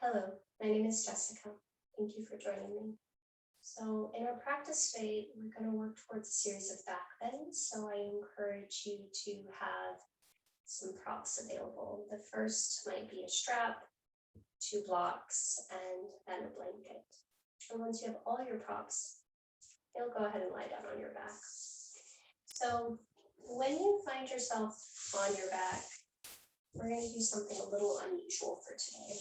Hello, my name is Jessica. Thank you for joining me. So in our practice today, we're going to work towards a series of back bends. So I encourage you to have some props available. The first might be a strap, 2 blocks, and then a blanket. And once you have all your props, you'll go ahead and lie down on your back. So when you find yourself on your back, we're going to do something a little unusual for today.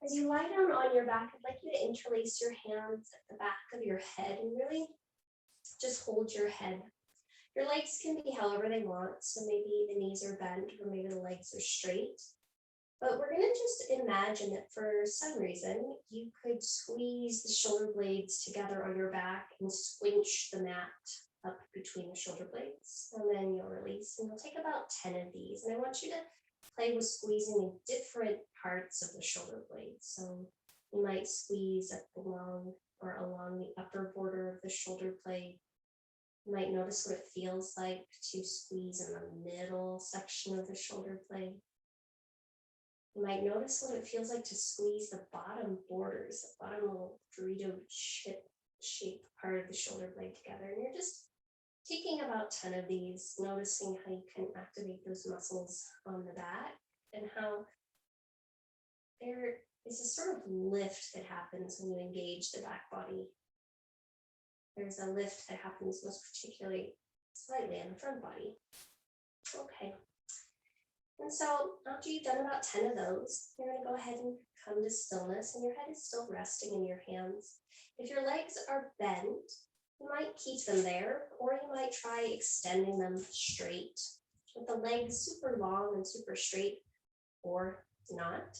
As you lie down on your back, I'd like you to interlace your hands at the back of your head and really just hold your head. Your legs can be however they want, so maybe the knees are bent or maybe the legs are straight. But we're going to just imagine that for some reason, you could squeeze the shoulder blades together on your back and squinch the mat up between the shoulder blades. And then you'll release, and you'll take about 10 of these. And I want you to play with squeezing in different parts of the shoulder blade. So you might squeeze up along the upper border of the shoulder blade. You might notice what it feels like to squeeze in the middle section of the shoulder blade. You might notice what it feels like to squeeze the bottom borders, the bottom little Dorito chip-shaped part of the shoulder blade together. And you're just taking about 10 of these, noticing how you can activate those muscles on the back and how there is a sort of lift that happens when you engage the back body. There's a lift that happens most particularly slightly on the front body. Okay. And so after you've done about 10 of those, you're going to go ahead and come to stillness, and your head is still resting in your hands. If your legs are bent, you might keep them there, or you might try extending them straight. With the legs super long and super straight, or not,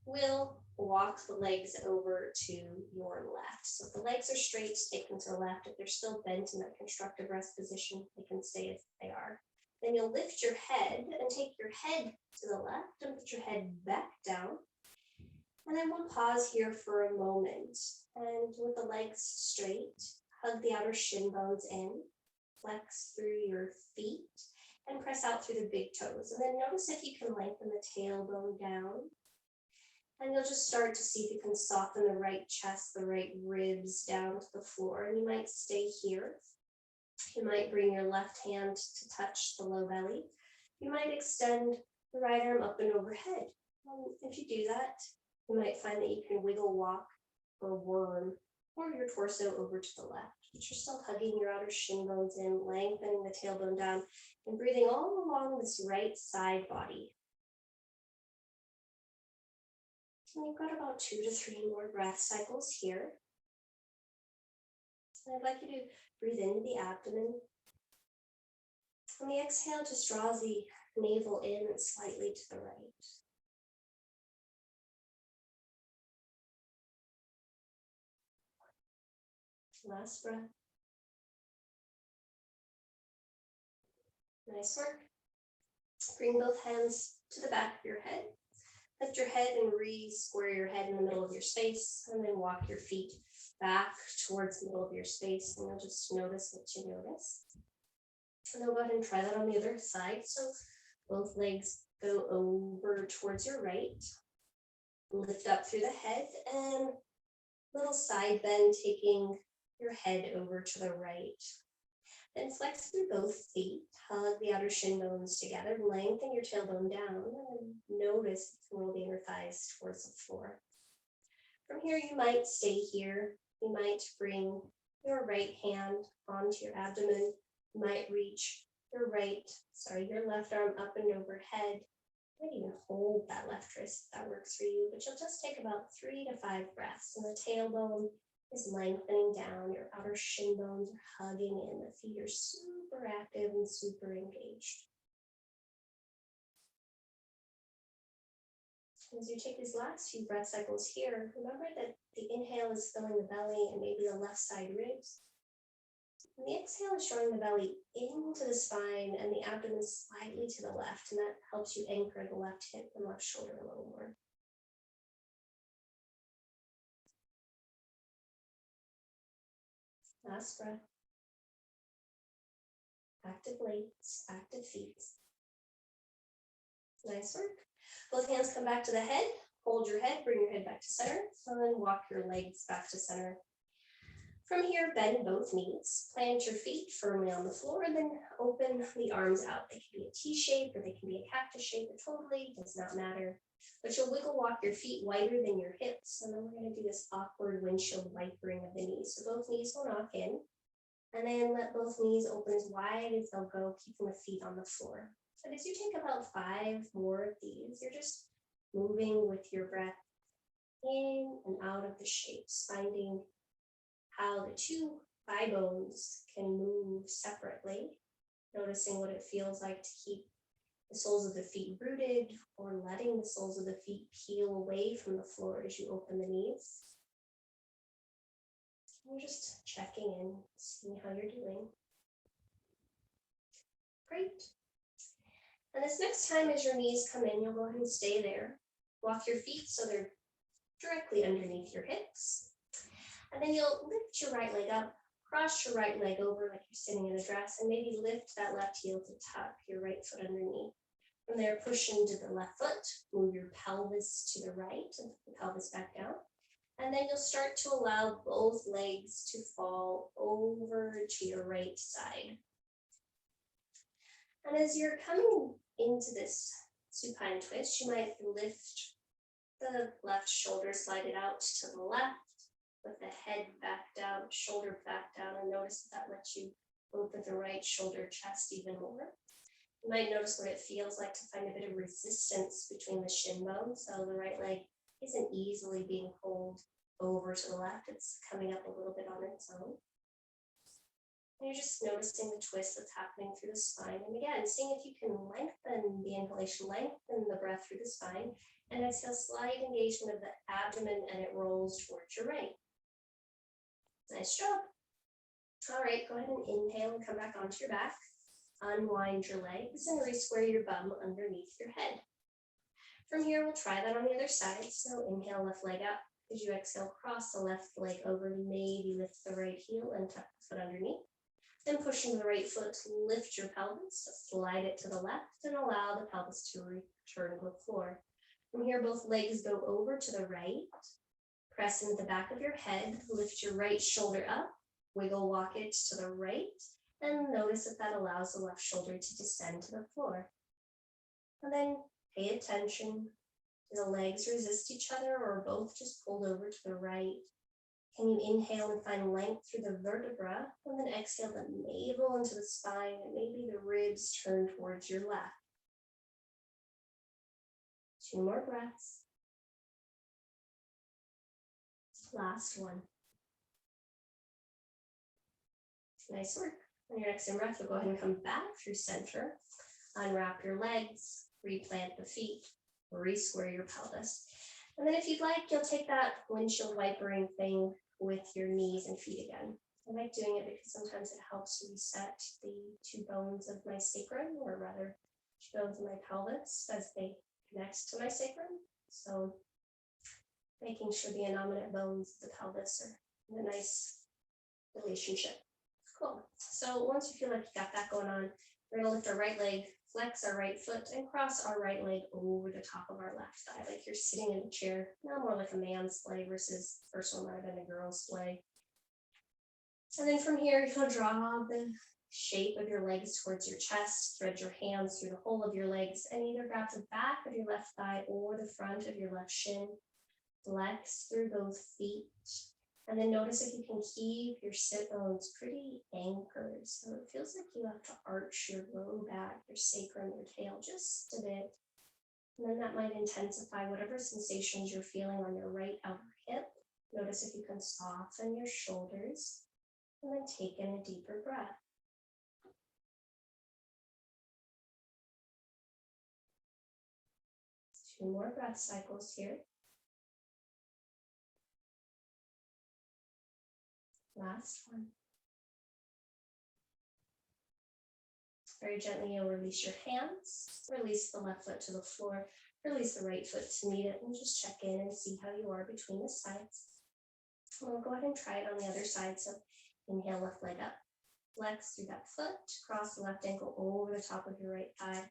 we'll walk the legs over to your left. So if the legs are straight, take them to the left. If they're still bent in that constructive rest position, they can stay as they are. Then you'll lift your head and take your head to the left and put your head back down. And then we'll pause here for a moment. And with the legs straight, hug the outer shin bones in, flex through your feet, and press out through the big toes. And then notice if you can lengthen the tailbone down. And you'll just start to see if you can soften the right chest, the right ribs down to the floor. And you might stay here. You might bring your left hand to touch the low belly. You might extend the right arm up and overhead. If you do that, you might find that you can wiggle, walk, or worm, or your torso over to the left. But you're still hugging your outer shin bones in, lengthening the tailbone down, and breathing all along this right side body. And you've got about 2 to 3 more breath cycles here. And I'd like you to breathe into the abdomen. On the exhale, just draws the navel in and slightly to the right. Last breath. Nice work. Bring both hands to the back of your head. Lift your head and re-square your head in the middle of your space, and then walk your feet back towards the middle of your space, and you'll just notice what you notice. And then go ahead and try that on the other side. So both legs go over towards your right. Lift up through the head, and little side bend, taking your head over to the right. Then flex through both feet, hug the outer shin bones together, lengthen your tailbone down, and notice if you roll the inner thighs towards the floor. From here, you might stay here. You might bring your right hand onto your abdomen. You might reach your left arm up and overhead. You might even hold that left wrist if that works for you, but you'll just take about 3 to 5 breaths, and the tailbone is lengthening down, your outer shin bones are hugging in, the feet are super active and super engaged. As you take these last few breath cycles here, remember that the inhale is filling the belly and maybe the left side ribs. And the exhale is drawing the belly into the spine and the abdomen slightly to the left, and that helps you anchor the left hip and left shoulder a little more. Last breath. Active legs, active feet. Nice work. Both hands come back to the head. hold your head, bring your head back to center, and then walk your legs back to center. From here, bend both knees, plant your feet firmly on the floor, and then open the arms out. They can be a T shape or they can be a cactus shape. It totally does not matter. But you'll wiggle walk your feet wider than your hips, and then we're going to do this awkward windshield wipering of the knees. So both knees will knock in, and then let both knees open as wide as they'll go, keeping the feet on the floor. But as you take about 5 more of these, you're just moving with your breath in and out of the shapes, finding how the 2 thigh bones can move separately, noticing what it feels like to keep the soles of the feet rooted or letting the soles of the feet peel away from the floor as you open the knees. And just checking in, seeing how you're doing. Great. And this next time as your knees come in, you'll go ahead and stay there. Walk your feet so they're directly underneath your hips. And then you'll lift your right leg up, cross your right leg over like you're sitting in a dress, and maybe lift that left heel to tuck your right foot underneath. From there, push into the left foot, move your pelvis to the right, and the pelvis back down. And then you'll start to allow both legs to fall over to your right side. And as you're coming into this supine twist, you might lift the left shoulder, slide it out to the left, with the head back down, shoulder back down, and notice that lets you open the right shoulder, chest even more. You might notice what it feels like to find a bit of resistance between the shin bones, so the right leg isn't easily being pulled over to the left, it's coming up a little bit on its own. And you're just noticing the twist that's happening through the spine, and again, seeing if you can lengthen the inhalation, lengthen the breath through the spine, and exhale, slight engagement of the abdomen, and it rolls towards your right. Nice job. All right, go ahead and inhale and come back onto your back. Unwind your legs and re-square your bum underneath your head. From here, we'll try that on the other side. So inhale, left leg up. As you exhale, cross the left leg over, maybe lift the right heel and tuck the foot underneath. Then pushing the right foot, lift your pelvis, slide it to the left, and allow the pelvis to return to the floor. From here, both legs go over to the right. Press into the back of your head, lift your right shoulder up, wiggle walk it to the right, and notice that that allows the left shoulder to descend to the floor. And then pay attention. Do the legs resist each other or both just pulled over to the right? Can you inhale and find length through the vertebra, and then exhale the navel into the spine, and maybe the ribs turn towards your left. 2 more breaths. Last one. Nice work. On your next in-breath, you'll go ahead and come back through center. Unwrap your legs, replant the feet, re-square your pelvis. And then if you'd like, you'll take that windshield wipering thing with your knees and feet again. I like doing it because sometimes it helps reset the 2 bones of my sacrum, or rather 2 bones of my pelvis as they connect to my sacrum. So making sure the innominate bones of the pelvis are in a nice relationship. Cool. So once you feel like you got that going on, we're going to lift our right leg, flex our right foot, and cross our right leg over the top of our left thigh, like you're sitting in a chair. Now more like a man's sleigh versus the first one might have been a girl's sleigh. And then from here, you'll draw the shape of your legs towards your chest, thread your hands through the whole of your legs, and either grab the back of your left thigh or the front of your left shin. Flex through both feet. And then notice if you can keep your sit bones pretty anchored. So it feels like you have to arch your low back, your sacrum, your tail just a bit. And then that might intensify whatever sensations you're feeling on your right outer hip. Notice if you can soften your shoulders. And then take in a deeper breath. Two more breath cycles here. Last one. Very gently, you'll release your hands, release the left foot to the floor, release the right foot to meet it, and just check in and see how you are between the sides. And we'll go ahead and try it on the other side. So inhale, left leg up, flex through that foot, cross the left ankle over the top of your right thigh,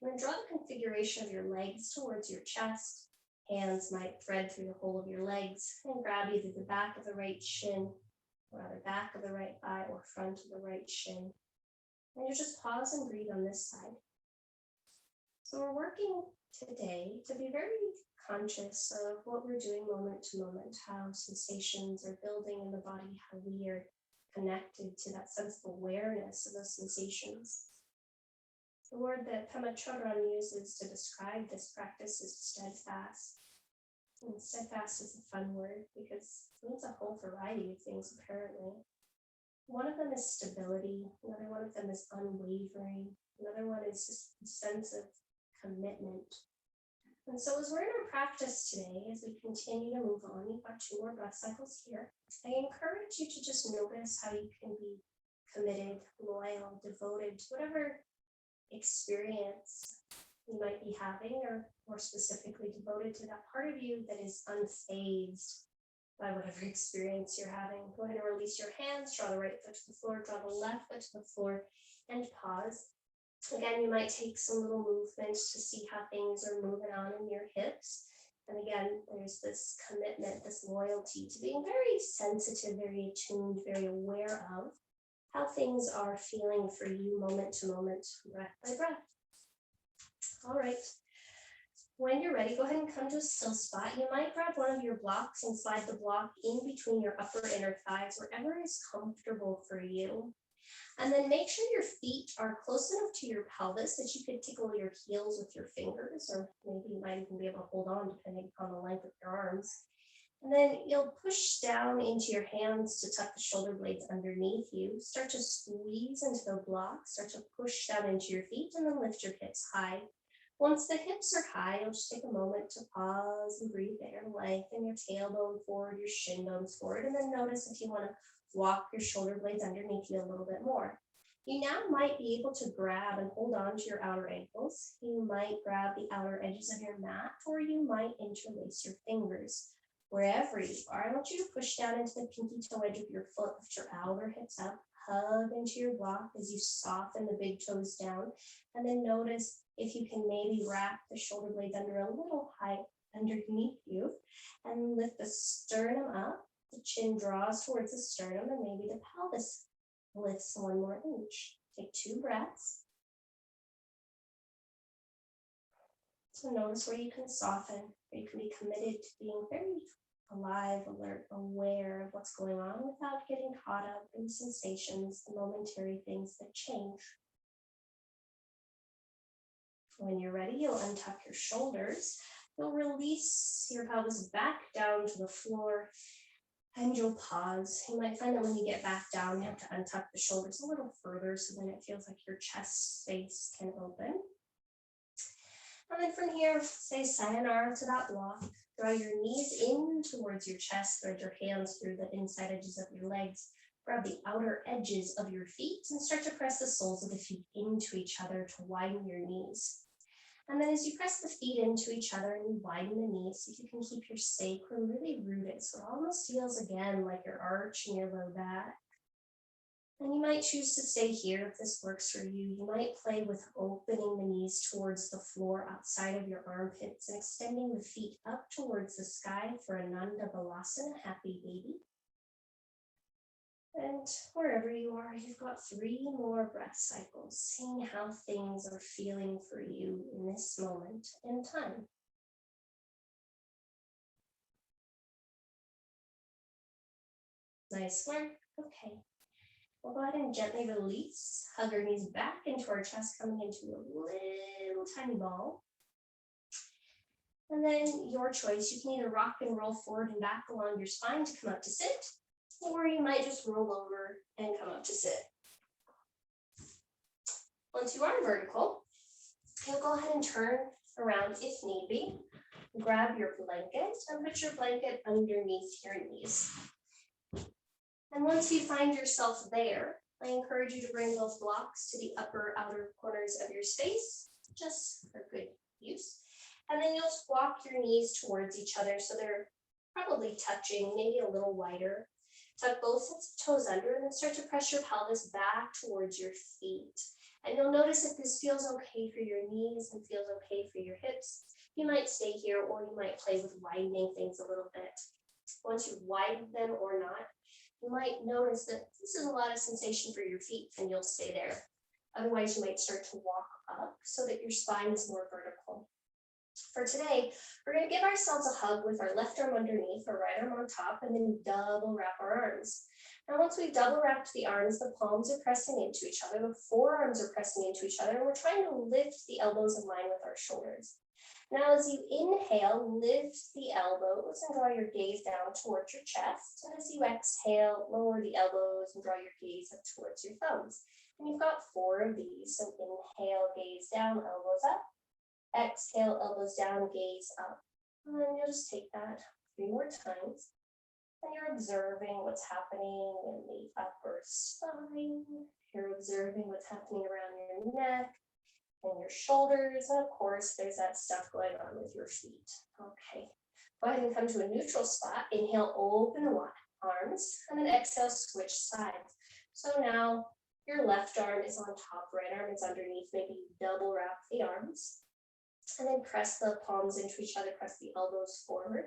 and then draw the configuration of your legs towards your chest. Hands might thread through the whole of your legs and grab either the back of the right shin, or the back of the right thigh, or front of the right shin. And you just pause and breathe on this side. So we're working today to be very conscious of what we're doing moment to moment, how sensations are building in the body, how we are connected to that sense of awareness of those sensations. The word that Pema Chodron uses to describe this practice is steadfast. And steadfast is a fun word because it means a whole variety of things, apparently. One of them is stability, another one of them is unwavering, another one is just a sense of commitment. And so as we're in our practice today, as we continue to move on, you've got 2 more breath cycles here. I encourage you to just notice how you can be committed, loyal, devoted to whatever experience you might be having, or more specifically devoted to that part of you that is unfazed by whatever experience you're having. Go ahead and release your hands, draw the right foot to the floor, draw the left foot to the floor, and pause. Again, you might take some little movements to see how things are moving on in your hips. And again, there's this commitment, this loyalty to being very sensitive, very attuned, very aware of how things are feeling for you moment to moment, breath by breath. All right. When you're ready, go ahead and come to a still spot. You might grab one of your blocks and slide the block in between your upper inner thighs, wherever is comfortable for you. And then make sure your feet are close enough to your pelvis that you could tickle your heels with your fingers, or maybe you might even be able to hold on depending upon the length of your arms. And then you'll push down into your hands to tuck the shoulder blades underneath you. Start to squeeze into the block, start to push down into your feet, and then lift your hips high. Once the hips are high, you'll just take a moment to pause and breathe there. Lengthen your tailbone forward, your shin bones forward, and then notice if you want to walk your shoulder blades underneath you a little bit more. You now might be able to grab and hold on to your outer ankles. You might grab the outer edges of your mat, or you might interlace your fingers. Wherever you are, I want you to push down into the pinky toe edge of your foot, lift your outer hips up, hug into your block as you soften the big toes down, and then notice if you can maybe wrap the shoulder blades under a little height underneath you, and lift the sternum up. The chin draws towards the sternum, and maybe the pelvis lifts 1 more inch. Take 2 breaths. So notice where you can soften, where you can be committed to being very alive, alert, aware of what's going on without getting caught up in sensations, the momentary things that change. When you're ready, you'll untuck your shoulders. You'll release your pelvis back down to the floor, and you'll pause. You might find that when you get back down, you have to untuck the shoulders a little further so then it feels like your chest space can open. And then from here, say sayonara to that block. Draw your knees in towards your chest, thread your hands through the inside edges of your legs. Grab the outer edges of your feet and start to press the soles of the feet into each other to widen your knees. And then as you press the feet into each other and you widen the knees, see if you can keep your sacrum really rooted. So it almost feels again like you're arching your low back. And you might choose to stay here if this works for you. You might play with opening the knees towards the floor outside of your armpits and extending the feet up towards the sky for Ananda Balasana, happy baby. And wherever you are, you've got 3 more breath cycles, seeing how things are feeling for you in this moment in time. Nice work. Okay. We'll go ahead and gently release, hug our knees back into our chest, coming into a little tiny ball. And then your choice, you can either rock and roll forward and back along your spine to come up to sit, or you might just roll over and come up to sit. Once you are vertical, you'll go ahead and turn around if need be. Grab your blanket and put your blanket underneath your knees. And once you find yourself there, I encourage you to bring those blocks to the upper outer corners of your space, just for good use. And then you'll just walk your knees towards each other so they're probably touching, maybe a little wider. Tuck both sets of toes under and then start to press your pelvis back towards your feet. And you'll notice if this feels okay for your knees and feels okay for your hips. You might stay here, or you might play with widening things a little bit. Once you widen them or not, you might notice that this is a lot of sensation for your feet, and you'll stay there. Otherwise, you might start to walk up so that your spine is more vertical. For today, we're going to give ourselves a hug with our left arm underneath, our right arm on top, and then double wrap our arms. Now, once we've double wrapped the arms, the palms are pressing into each other, the forearms are pressing into each other, and we're trying to lift the elbows in line with our shoulders. Now, as you inhale, lift the elbows and draw your gaze down towards your chest. And as you exhale, lower the elbows and draw your gaze up towards your thumbs. And you've got 4 of these. So inhale, gaze down, elbows up. Exhale, elbows down, gaze up. And then you'll just take that 3 more times. And you're observing what's happening in the upper spine. You're observing what's happening around your neck and your shoulders. And of course, there's that stuff going on with your feet. Okay. Go ahead and come to a neutral spot. Inhale, open the arms, and then exhale, switch sides. So now your left arm is on top, right arm is underneath. Maybe double wrap the arms. And then press the palms into each other, press the elbows forward.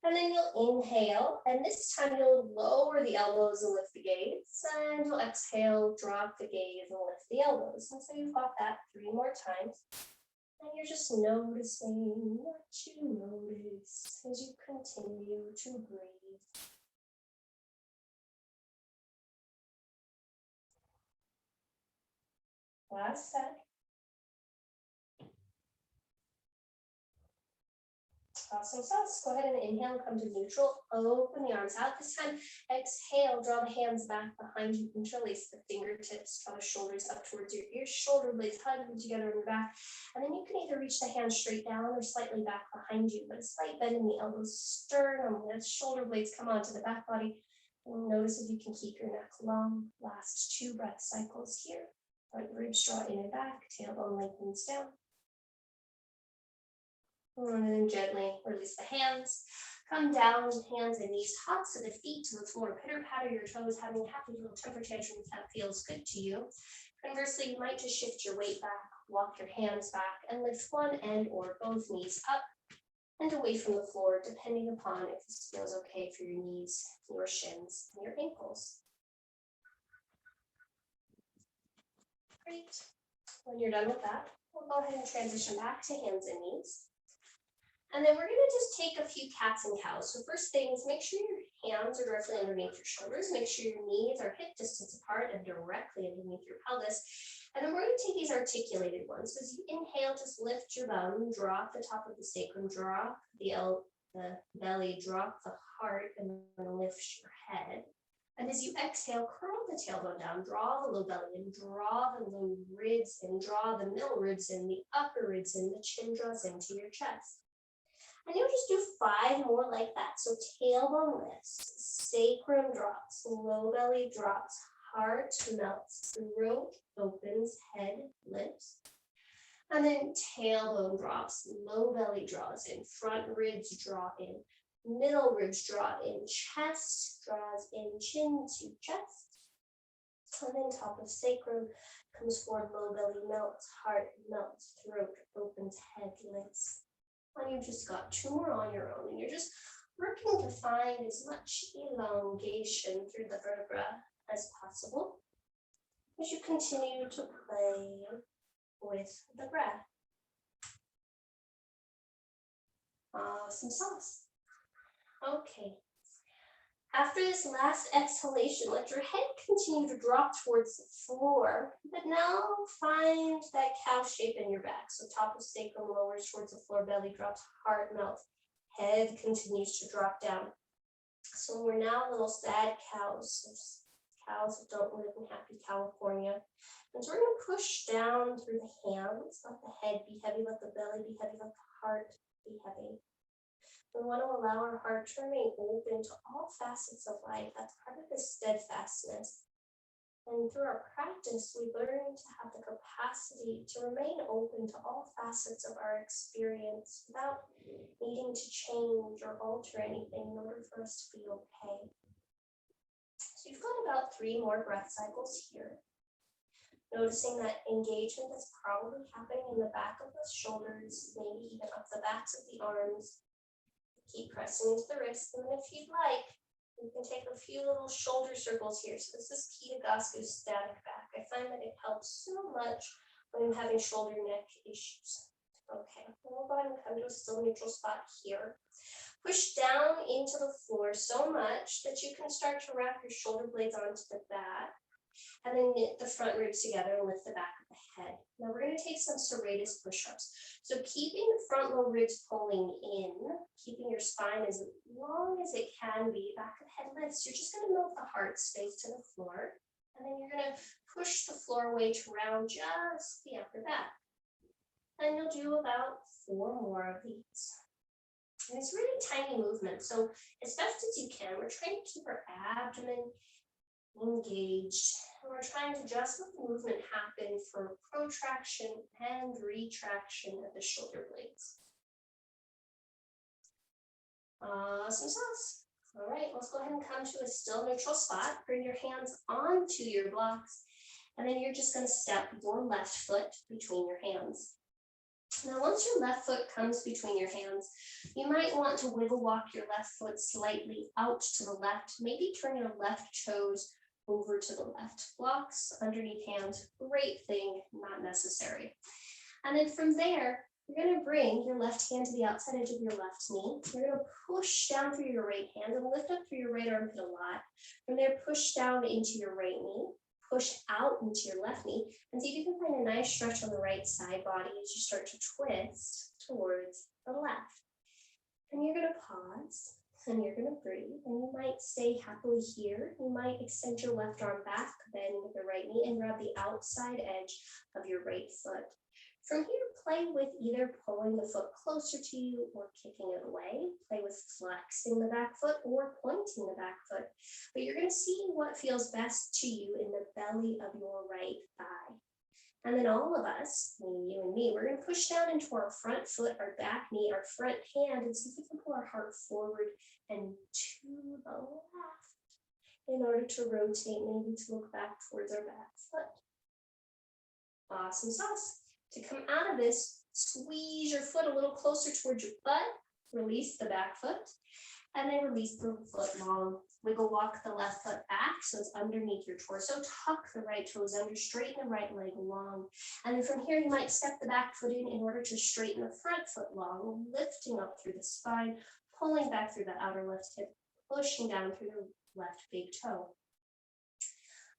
And then you'll inhale, and this time you'll lower the elbows and lift the gaze, and you'll exhale, drop the gaze and lift the elbows. And so you've got that 3 more times. And you're just noticing what you notice as you continue to breathe. Last set. Awesome sauce. Go ahead and inhale, come to neutral, open the arms out. This time, exhale, draw the hands back behind you, interlace the fingertips, draw the shoulders up towards your ears, shoulder blades hugging together in the back. And then you can either reach the hands straight down or slightly back behind you, but a slight bend in the elbows, sternum, as shoulder blades come onto the back body. And notice if you can keep your neck long. Last 2 breath cycles here. Front ribs draw in and back, tailbone lengthens down. And then gently release the hands. Come down, hands and knees, tops of the feet to the floor. Pitter patter your toes, having a happy little temper tantrum if that feels good to you. Conversely, you might just shift your weight back, walk your hands back, and lift one end or both knees up and away from the floor, depending upon if this feels okay for your knees, your shins, and your ankles. Great. When you're done with that, we'll go ahead and transition back to hands and knees. And then we're going to just take a few cats and cows. So first thing is make sure your hands are directly underneath your shoulders. Make sure your knees are hip distance apart and directly underneath your pelvis. And then we're going to take these articulated ones. So as you inhale, just lift your bum, drop the top of the sacrum, drop the belly, drop the heart, and then lift your head. And as you exhale, curl the tailbone down, draw the low belly in, draw the low ribs in, draw the middle ribs in, the upper ribs in, the chin draws into your chest. And you'll just do 5 more like that. So tailbone lifts, sacrum drops, low belly drops, heart melts, throat opens, head lifts. And then tailbone drops, low belly draws in, front ribs draw in, middle ribs draw in, chest draws in, chin to chest. And then top of sacrum comes forward, low belly melts, heart melts, throat opens, head lifts. And you've just got 2 more on your own, and you're just working to find as much elongation through the vertebra as possible as you continue to play with the breath. Awesome sauce. Okay. After this last exhalation, let your head continue to drop towards the floor, but now find that cow shape in your back. So top of sacrum lowers towards the floor, belly drops, heart melts, head continues to drop down. So we're now little sad cows, cows that don't live in happy California. And so we're going to push down through the hands, let the head be heavy, let the belly be heavy, let the heart be heavy. We want to allow our heart to remain open to all facets of life. That's part of the steadfastness. And through our practice, we learn to have the capacity to remain open to all facets of our experience without needing to change or alter anything in order for us to be okay. So you've got about 3 more breath cycles here. Noticing that engagement is probably happening in the back of the shoulders, maybe even up the backs of the arms. Keep pressing into the wrists, and then if you'd like, you can take a few little shoulder circles here. So this is Kidagasku static back. I find that it helps so much when I'm having shoulder neck issues. Okay, we'll go ahead and come to a still neutral spot here. Push down into the floor so much that you can start to wrap your shoulder blades onto the back. And then knit the front ribs together and lift the back of the head. Now we're going to take some serratus push-ups. So keeping the front low ribs pulling in, keeping your spine as long as it can be, back of the head lifts. You're just going to move the heart space to the floor. And then you're going to push the floor weight around just the upper back. And you'll do about 4 more of these. And it's really tiny movement. So as best as you can, we're trying to keep our abdomen engaged. And we're trying to just let the movement happen for protraction and retraction of the shoulder blades. Awesome sauce. All right, let's go ahead and come to a still neutral spot. Bring your hands onto your blocks, and then you're just going to step your left foot between your hands. Now, once your left foot comes between your hands, you might want to wiggle walk your left foot slightly out to the left, maybe turn your left toes over to the left. Blocks underneath hands, great thing, not necessary. And then from there, you're going to bring your left hand to the outside edge of your left knee. You're going to push down through your right hand and lift up through your right armpit a lot. From there, push down into your right knee, push out into your left knee, and see if you can find a nice stretch on the right side body as you start to twist towards the left. And you're going to pause. And you're going to breathe, and you might stay happily here. You might extend your left arm back, bend with the right knee, and grab the outside edge of your right foot. From here, play with either pulling the foot closer to you or kicking it away. Play with flexing the back foot or pointing the back foot. But you're going to see what feels best to you in the belly of your right thigh. And then all of us, you and me, we're going to push down into our front foot, our back knee, our front hand, and see if we can pull our heart forward and to the left in order to rotate, maybe to look back towards our back foot. Awesome sauce. To come out of this, squeeze your foot a little closer towards your butt, release the back foot, and then release the foot long. Wiggle walk the left foot back so it's underneath your torso. Tuck the right toes under, straighten the right leg long. And then from here, you might step the back foot in order to straighten the front foot long, lifting up through the spine, pulling back through the outer left hip, pushing down through the left big toe.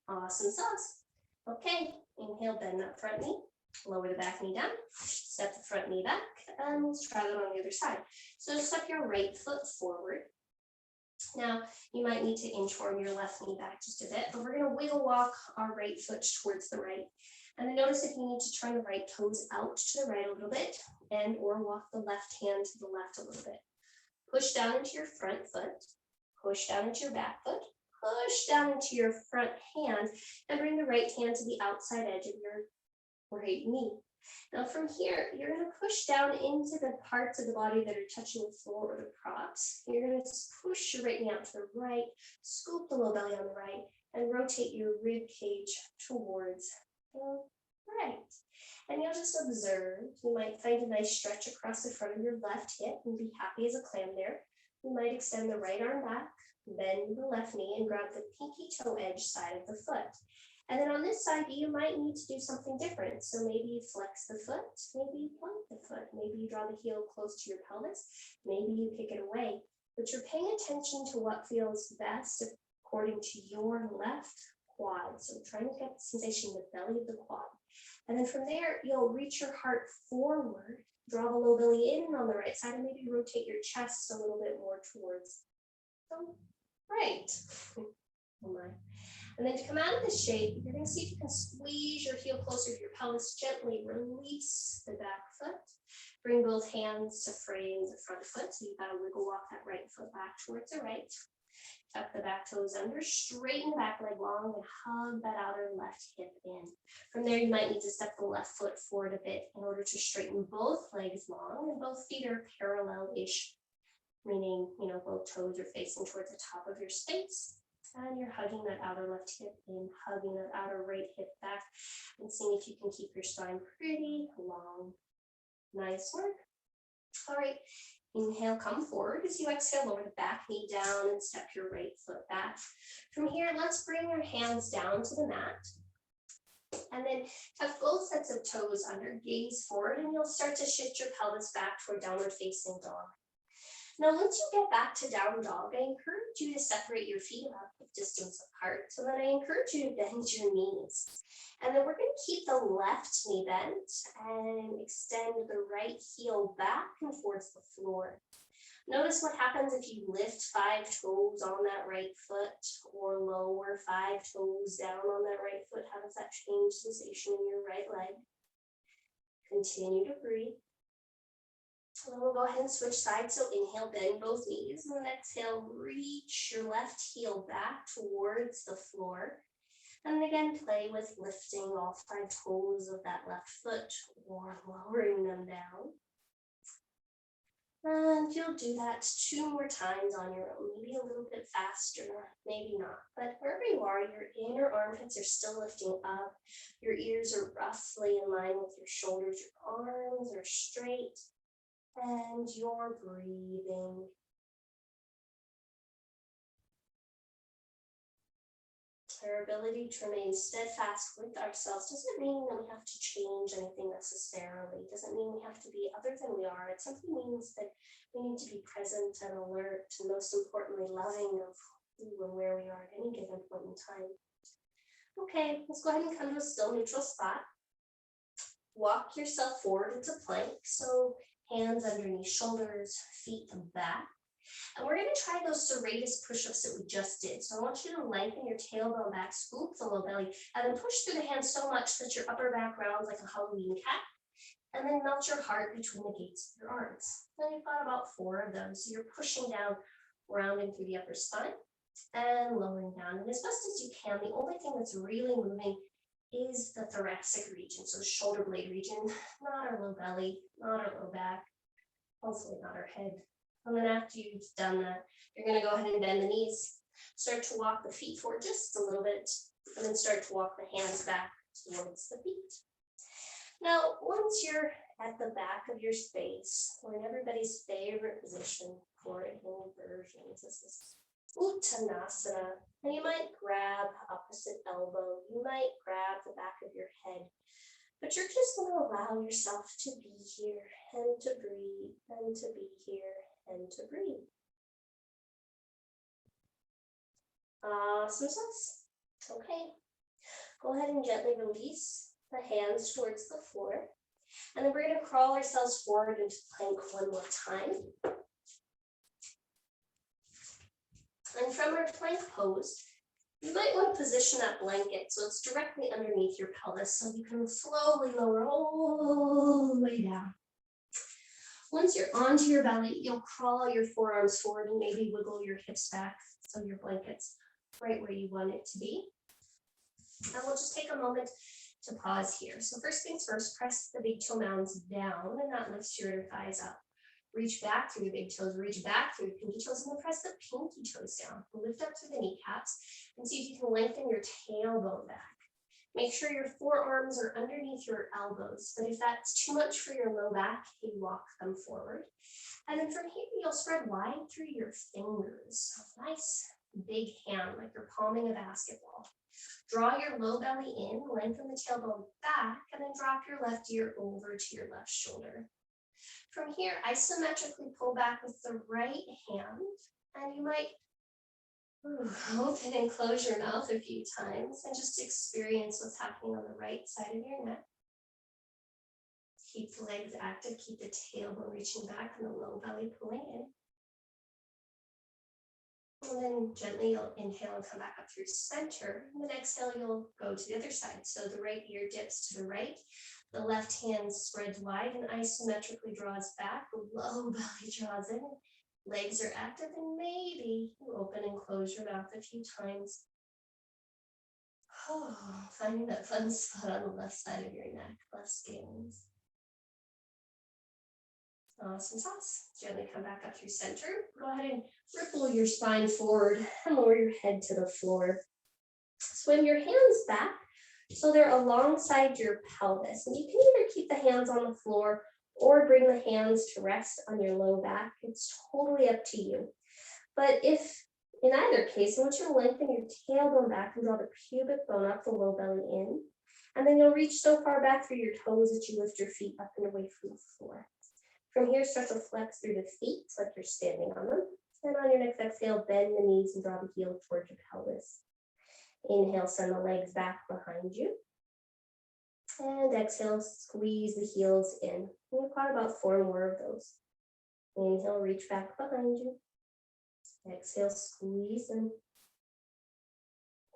Awesome sauce. Okay, inhale, bend that front knee. Lower the back knee down, step the front knee back, and let's try that on the other side. So step your right foot forward. Now, you might need to inchworm your left knee back just a bit, but we're going to wiggle walk our right foot towards the right. And then notice if you need to turn the right toes out to the right a little bit, and or walk the left hand to the left a little bit. Push down into your front foot, push down into your back foot, push down into your front hand, and bring the right hand to the outside edge of your right knee. Now from here, you're going to push down into the parts of the body that are touching the floor or the props. You're going to push your right knee out to the right, scoop the low belly on the right, and rotate your rib cage towards the right. And you'll just observe. You might find a nice stretch across the front of your left hip and be happy as a clam there. You might extend the right arm back, bend the left knee, and grab the pinky toe edge side of the foot. And then on this side, you might need to do something different. So maybe you flex the foot, maybe you point the foot, maybe you draw the heel close to your pelvis, maybe you kick it away. But you're paying attention to what feels best according to your left quad. So trying to get the sensation in the belly of the quad. And then from there, you'll reach your heart forward, draw the low belly in on the right side, and maybe rotate your chest a little bit more towards the right. Oh my. And then to come out of this shape, you're going to see if you can squeeze your heel closer to your pelvis, gently release the back foot. Bring both hands to frame the front foot. So you've got to wiggle walk that right foot back towards the right. Tuck the back toes under, straighten the back leg long, and hug that outer left hip in. From there, you might need to step the left foot forward a bit in order to straighten both legs long, and both feet are parallel-ish, meaning, both toes are facing towards the top of your space. And you're hugging that outer left hip in, hugging that outer right hip back, and seeing if you can keep your spine pretty long. Nice work. All right, inhale, come forward. As you exhale, lower the back knee down and step your right foot back. From here, let's bring your hands down to the mat. And then have both sets of toes under, gaze forward, and you'll start to shift your pelvis back toward downward facing dog. Now, once you get back to down dog, I encourage you to separate your feet about a distance apart. So then I encourage you to bend your knees. And then we're going to keep the left knee bent and extend the right heel back and towards the floor. Notice what happens if you lift 5 toes on that right foot or lower 5 toes down on that right foot. How does that change sensation in your right leg? Continue to breathe. And then we'll go ahead and switch sides. So inhale, bend both knees, and then exhale, reach your left heel back towards the floor. And then again, play with lifting all 5 toes of that left foot or lowering them down. And you'll do that 2 more times on your own, maybe a little bit faster, maybe not. But wherever you are, your inner armpits are still lifting up. Your ears are roughly in line with your shoulders. Your arms are straight. And you're breathing. Our ability to remain steadfast with ourselves doesn't mean that we have to change anything necessarily. It doesn't mean we have to be other than we are. It simply means that we need to be present and alert, and most importantly, loving of who and where we are at any given point in time. Okay, let's go ahead and come to a still neutral spot. Walk yourself forward into plank. So hands underneath shoulders, feet back. And we're going to try those serratus push-ups that we just did. So I want you to lengthen your tailbone back, scoop the low belly, and then push through the hands so much that your upper back rounds like a Halloween cat. And then melt your heart between the gates of your arms. Then you've got about 4 of those. So you're pushing down, rounding through the upper spine and lowering down. And as best as you can, the only thing that's really moving is the thoracic region. So the shoulder blade region, not our low belly, not our low back, hopefully not our head. And then after you've done that, you're going to go ahead and bend the knees. Start to walk the feet forward just a little bit, and then start to walk the hands back towards the feet. Now, once you're at the back of your space, or in everybody's favorite position for inversions, this is Uttanasana. And you might grab opposite elbow. You might grab the back of your head. But you're just going to allow yourself to be here and to breathe and to be here and to breathe. Awesome sauce. Okay. Go ahead and gently release the hands towards the floor. And then we're going to crawl ourselves forward into plank one more time. And from our plank pose, you might want to position that blanket so it's directly underneath your pelvis so you can slowly lower all the way down. Once you're onto your belly, you'll crawl your forearms forward and maybe wiggle your hips back so your blanket's right where you want it to be. And we'll just take a moment to pause here. So first things first, press the big toe mounds down and that lifts your inner thighs up. Reach back through the big toes, reach back through the pinky toes, and then press the pinky toes down. Lift up through the kneecaps and see if you can lengthen your tailbone back. Make sure your forearms are underneath your elbows, but if that's too much for your low back, you walk them forward. And then from here, you'll spread wide through your fingers. Nice big hand, like you're palming a basketball. Draw your low belly in, lengthen the tailbone back, and then drop your left ear over to your left shoulder. From here, isometrically pull back with the right hand, and you might open and close your mouth a few times and just experience what's happening on the right side of your neck. Keep the legs active, keep the tailbone reaching back and the low belly pulling in. And then gently you'll inhale and come back up through center. And then exhale, you'll go to the other side. So the right ear dips to the right. The left hand spreads wide and isometrically draws back. The low belly draws in. Legs are active, and maybe you open and close your mouth a few times. Oh, finding that fun spot on the left side of your neck, left scales. Awesome sauce. Gently come back up through center. Go ahead and ripple your spine forward and lower your head to the floor. Swim your hands back so they're alongside your pelvis. And you can either keep the hands on the floor or bring the hands to rest on your low back. It's totally up to you. But if in either case, I want you to lengthen your tailbone back and draw the pubic bone up, the low belly in. And then you'll reach so far back through your toes that you lift your feet up and away from the floor. From here, start to flex through the feet like you're standing on them. And on your next exhale, bend the knees and draw the heel towards your pelvis. Inhale, send the legs back behind you. And exhale, squeeze the heels in. We've got about 4 more of those. Inhale, reach back behind you. Exhale, squeeze in.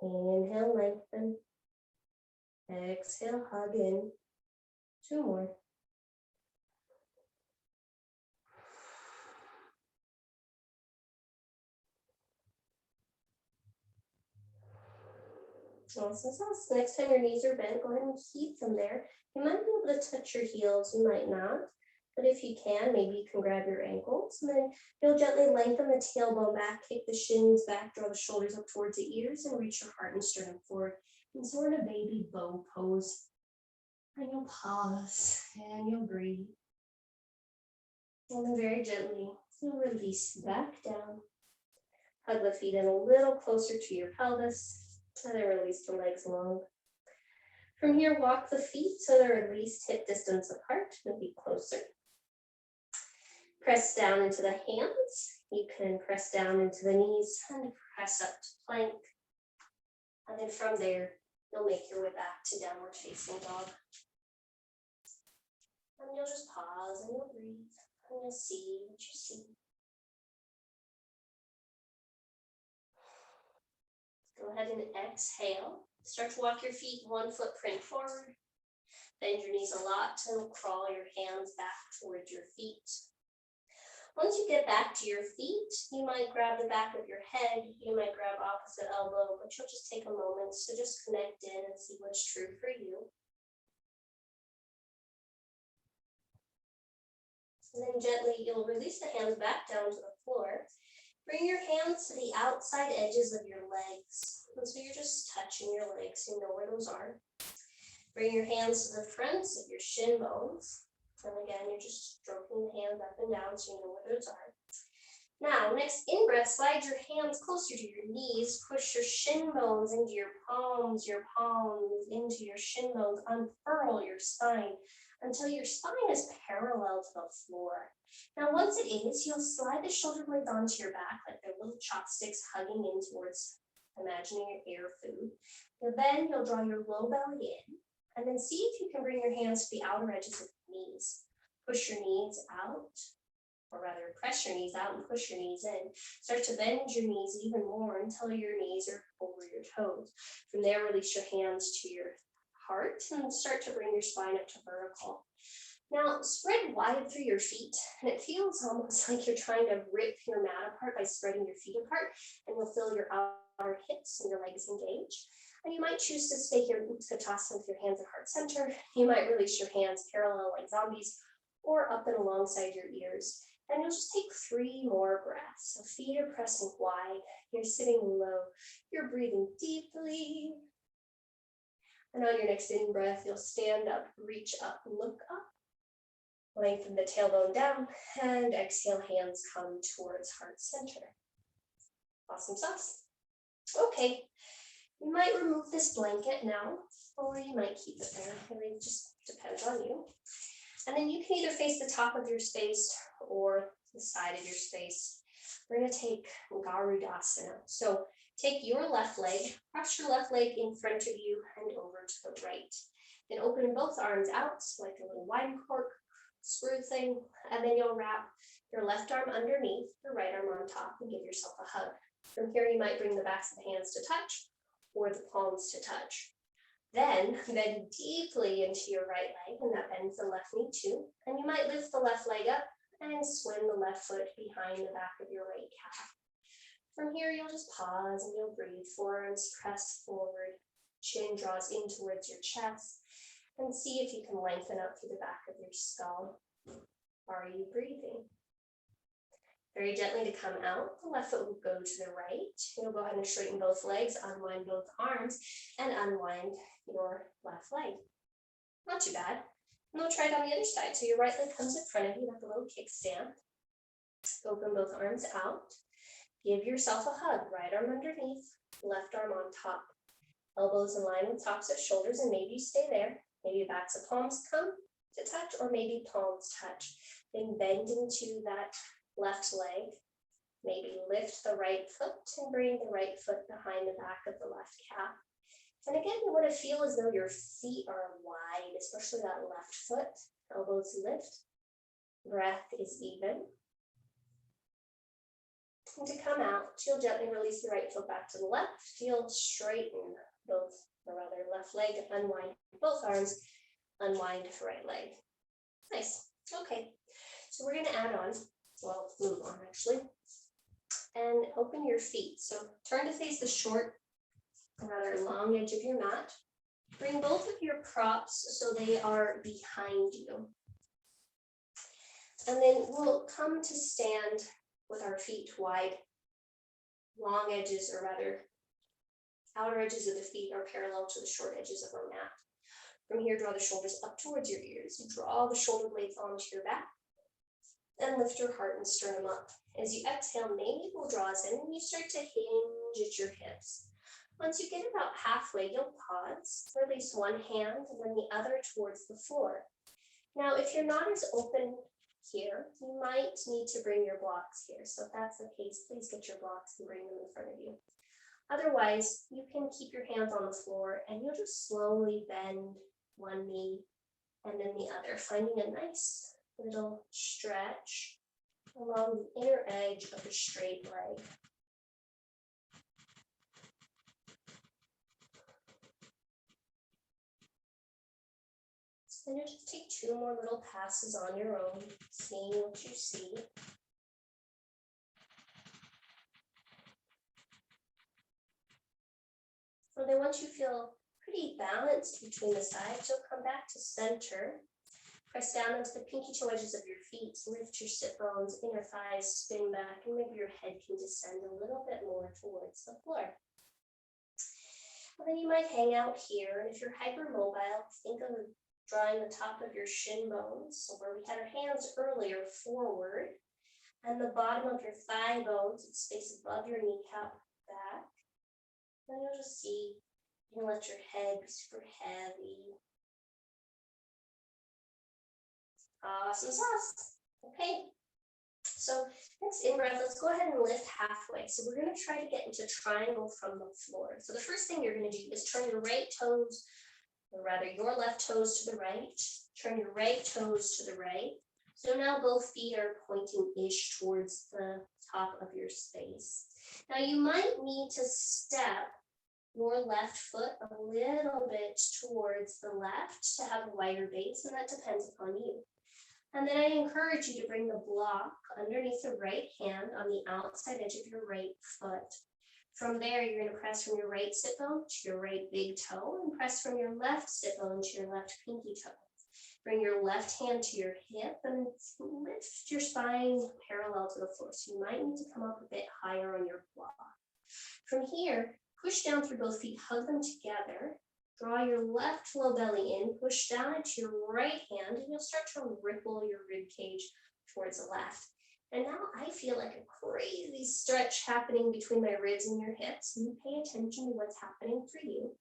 Inhale, lengthen. Exhale, hug in. 2 more. Awesome sauce. Next time your knees are bent, go ahead and keep them there. You might be able to touch your heels, you might not. But if you can, maybe you can grab your ankles. And then you'll gently lengthen the tailbone back, kick the shins back, draw the shoulders up towards the ears, and reach your heart and sternum forward. And so we're in a baby bow pose. And you'll pause and you'll breathe. And then very gently, you'll release back down. Hug the feet in a little closer to your pelvis. And then release the legs long. From here, walk the feet so they're at least hip distance apart, maybe closer. Press down into the hands. You can press down into the knees and press up to plank. And then from there, you'll make your way back to downward facing dog. And you'll just pause and you'll breathe and you'll see what you see. Go ahead and exhale. Start to walk your feet 1 footprint forward. Bend your knees a lot and crawl your hands back towards your feet. Once you get back to your feet, you might grab the back of your head, you might grab opposite elbow, but you'll just take a moment to just connect in and see what's true for you. And then gently, you'll release the hands back down to the floor. Bring your hands to the outside edges of your legs. And so you're just touching your legs, you know where those are. Bring your hands to the fronts of your shin bones. And again, you're just stroking the hands up and down so you know where those are. Now, next in-breath, slide your hands closer to your knees. Push your shin bones into your palms into your shin bones. Unfurl your spine until your spine is parallel to the floor. Now, once it is, you'll slide the shoulder blades onto your back like they're little chopsticks hugging in towards imagining your air food. And then you'll draw your low belly in, and then see if you can bring your hands to the outer edges of your knees. Push your knees out, or rather press your knees out and push your knees in. Start to bend your knees even more until your knees are over your toes. From there, release your hands to your heart and start to bring your spine up to vertical. Now, spread wide through your feet, and it feels almost like you're trying to rip your mat apart by spreading your feet apart, and you'll feel your outer hips and your legs engage. And you might choose to stay here in Utkatasana with your hands at heart center. You might release your hands parallel like zombies, or up and alongside your ears. And you'll just take 3 more breaths. So feet are pressing wide, you're sitting low, you're breathing deeply. And on your next in-breath, you'll stand up, reach up, look up. Lengthen the tailbone down, and exhale, hands come towards heart center. Awesome sauce. Okay, you might remove this blanket now, or you might keep it there. It really just depends on you. And then you can either face the top of your space or the side of your space. We're going to take Garudasana. So take your left leg, cross your left leg in front of you and over to the right. Then open both arms out like a little wine cork screw thing, and then you'll wrap your left arm underneath, your right arm on top, and give yourself a hug. From here, you might bring the backs of the hands to touch or the palms to touch. Then bend deeply into your right leg, and that bends the left knee too. And you might lift the left leg up and swing the left foot behind the back of your right calf. From here, you'll just pause and you'll breathe. Forearms press forward, chin draws in towards your chest, and see if you can lengthen up through the back of your skull. Are you breathing? Very gently to come out, the left foot will go to the right. You'll go ahead and straighten both legs, unwind both arms, and unwind your left leg. Not too bad. And we'll try it on the other side. So your right leg comes in front of you like a little kickstand. Open both arms out. Give yourself a hug. Right arm underneath, left arm on top. Elbows in line with tops of shoulders, and maybe you stay there. Maybe backs of palms come to touch, or maybe palms touch. Then bend into that left leg. Maybe lift the right foot and bring the right foot behind the back of the left calf. And again, you want to feel as though your feet are wide, especially that left foot. Elbows lift. Breath is even. And to come out, you'll gently release the right foot back to the left. You'll straighten both, or rather left leg, unwind both arms, unwind right leg. Nice. Okay. So we're going to add on, well, move on actually, and open your feet. So turn to face the short, or rather long edge of your mat. Bring both of your props so they are behind you. And then we'll come to stand with our feet wide. Long edges, or rather outer edges of the feet, are parallel to the short edges of our mat. From here, draw the shoulders up towards your ears. Draw the shoulder blades onto your back. And lift your heart and sternum up. As you exhale, navel draws in and you start to hinge at your hips. Once you get about halfway, you'll pause, release one hand and then the other towards the floor. Now, if you're not as open here, you might need to bring your blocks here. So if that's the case, please get your blocks and bring them in front of you. Otherwise, you can keep your hands on the floor and you'll just slowly bend one knee and then the other, finding a nice little stretch along the inner edge of the straight leg. So then you just take 2 more little passes on your own, seeing what you see. And then once you feel pretty balanced between the sides, you'll come back to center. Press down into the pinky toe edges of your feet, lift your sit bones, inner thighs, spin back, and maybe your head can descend a little bit more towards the floor. And then you might hang out here, and if you're hypermobile, think of drawing the top of your shin bones, so where we had our hands earlier, forward, and the bottom of your thigh bones, it's space above your kneecap, back. Then you'll just see, you can let your head be super heavy. Awesome sauce. Okay. So next in breath, let's go ahead and lift halfway. So we're going to try to get into triangle from the floor. So the first thing you're going to do is turn your right toes, or rather your left toes to the right. Turn your right toes to the right. So now both feet are pointing-ish towards the top of your space. Now you might need to step your left foot a little bit towards the left to have a wider base, and that depends upon you. And then I encourage you to bring the block underneath the right hand on the outside edge of your right foot. From there, you're going to press from your right sit bone to your right big toe, and press from your left sit bone to your left pinky toe. Bring your left hand to your hip and lift your spine parallel to the floor. So you might need to come up a bit higher on your block. From here, push down through both feet, hug them together. Draw your left low belly in, push down into your right hand, and you'll start to ripple your rib cage towards the left. And now I feel like a crazy stretch happening between my ribs and your hips. And you pay attention to what's happening for you.